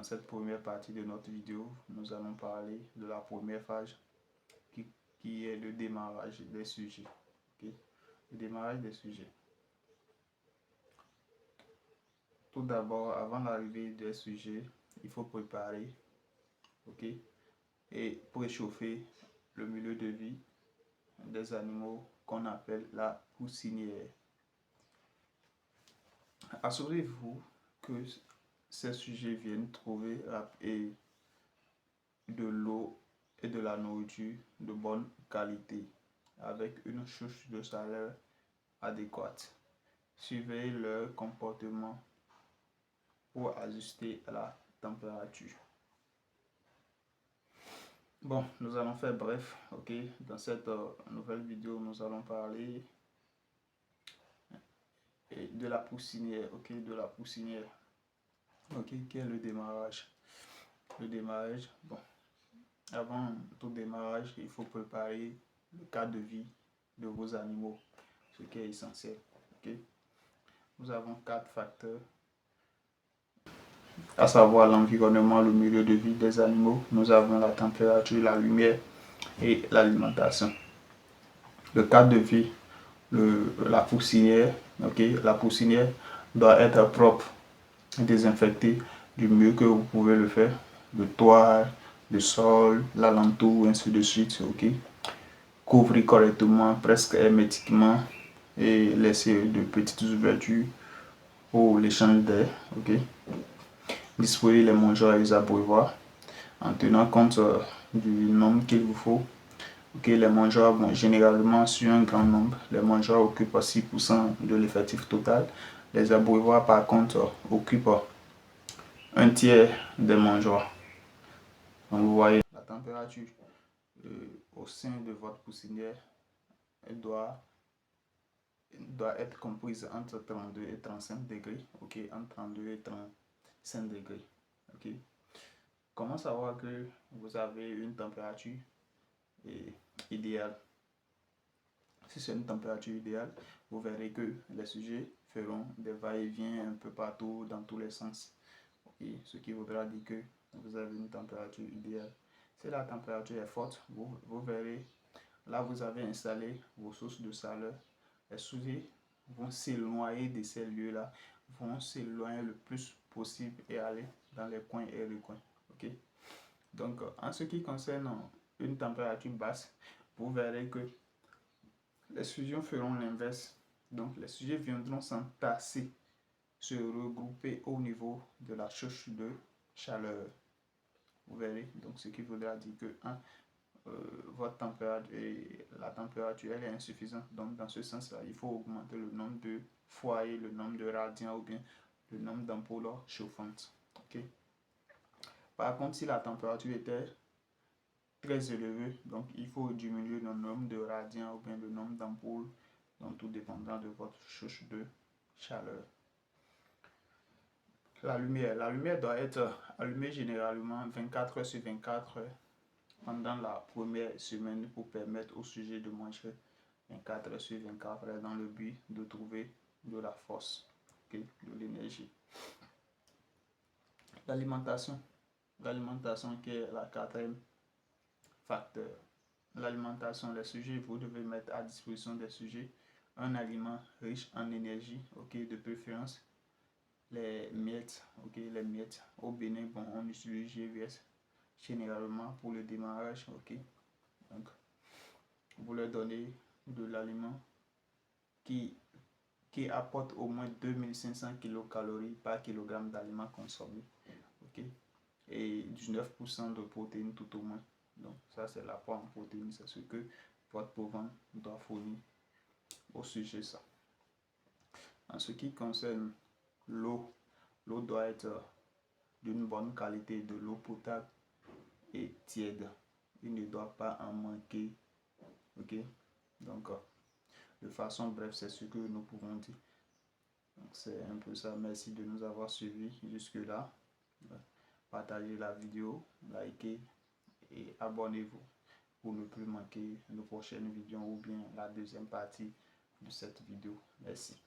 dans cette première partie de notre vidéo, nous allons parler de la première phase qui est le démarrage des sujets. Okay? Le démarrage des sujets. Tout d'abord, avant l'arrivée des sujets, il faut préparer, et préchauffer le milieu de vie des animaux qu'on appelle la poussinière. Assurez-vous que ces sujets viennent trouver de l'eau et de la nourriture de bonne qualité avec une couche de chaleur adéquate. Suivez leur comportement pour ajuster la température. Bon, nous allons faire bref, Dans cette nouvelle vidéo, nous allons parler de la poussinière, De la poussinière, Qui est le démarrage. Le démarrage, bon, avant tout démarrage, il faut préparer le cadre de vie de vos animaux, ce qui est essentiel, Nous avons 4 facteurs, à savoir l'environnement, le milieu de vie des animaux. Nous avons la température, la lumière et l'alimentation. Le cadre de vie, la poussinière, La poussinière doit être propre, désinfectée du mieux que vous pouvez le faire. Le toit, le sol, l'alentour, ainsi de suite, Couvrir correctement, presque hermétiquement, et laisser de petites ouvertures pour l'échange d'air, Disposer les mangeoires et les abreuvoirs en tenant compte du nombre qu'il vous faut. Les mangeoires, généralement sur un grand nombre, les mangeoires occupent 6% de l'effectif total. Les abreuvoirs, par contre, occupent un tiers des mangeoires. Donc, vous voyez, la température au sein de votre poussinière doit être comprise entre 32 et 35 degrés, entre 32 et 35 degrés, Comment savoir que vous avez une température idéale? Si c'est une température idéale, vous verrez que les sujets feront des va-et-vient un peu partout, dans tous les sens, ce qui voudra dire que vous avez une température idéale. Si la température est forte, vous verrez, là vous avez installé vos sources de chaleur. Les sujets vont s'éloigner de ces lieux-là, vont s'éloigner le plus possible et aller dans les coins et recoins. Donc, en ce qui concerne une température basse, vous verrez que les sujets feront l'inverse. Donc, les sujets viendront s'entasser, se regrouper au niveau de la couche de chaleur. Vous verrez, donc ce qui voudra dire que votre température et la température elle est insuffisante. Donc dans ce sens-là, il faut augmenter le nombre de foyers, le nombre de radiants ou bien le nombre d'ampoules chauffantes. Par contre, si la température était très élevée, donc il faut diminuer le nombre de radiants ou bien le nombre d'ampoules, donc tout dépendant de votre couche de chaleur. La lumière doit être allumée généralement 24 heures sur 24 heures pendant la première semaine pour permettre au sujet de manger 24 heures sur 24 heures dans le but de trouver de la force, de l'énergie. L'alimentation qui est la 4e facteur. L'alimentation, les sujets, vous devez mettre à disposition des sujets un aliment riche en énergie, de préférence les miettes, les miettes. Au Bénin, on utilise GVS généralement pour le démarrage, Donc, vous leur donnez de l'aliment qui apporte au moins 2500 kilocalories par kilogramme d'aliments consommés, et 19% de protéines tout au moins. Donc, ça, c'est l'apport en protéines, c'est ce que votre bovin doit fournir au sujet ça. En ce qui concerne l'eau, l'eau doit être d'une bonne qualité, de l'eau potable et tiède. Il ne doit pas en manquer. Donc, de façon bref, c'est ce que nous pouvons dire. C'est un peu ça. Merci de nous avoir suivis jusque-là. Partagez la vidéo, likez et abonnez-vous pour ne plus manquer nos prochaines vidéos ou bien la deuxième partie de cette vidéo. Merci.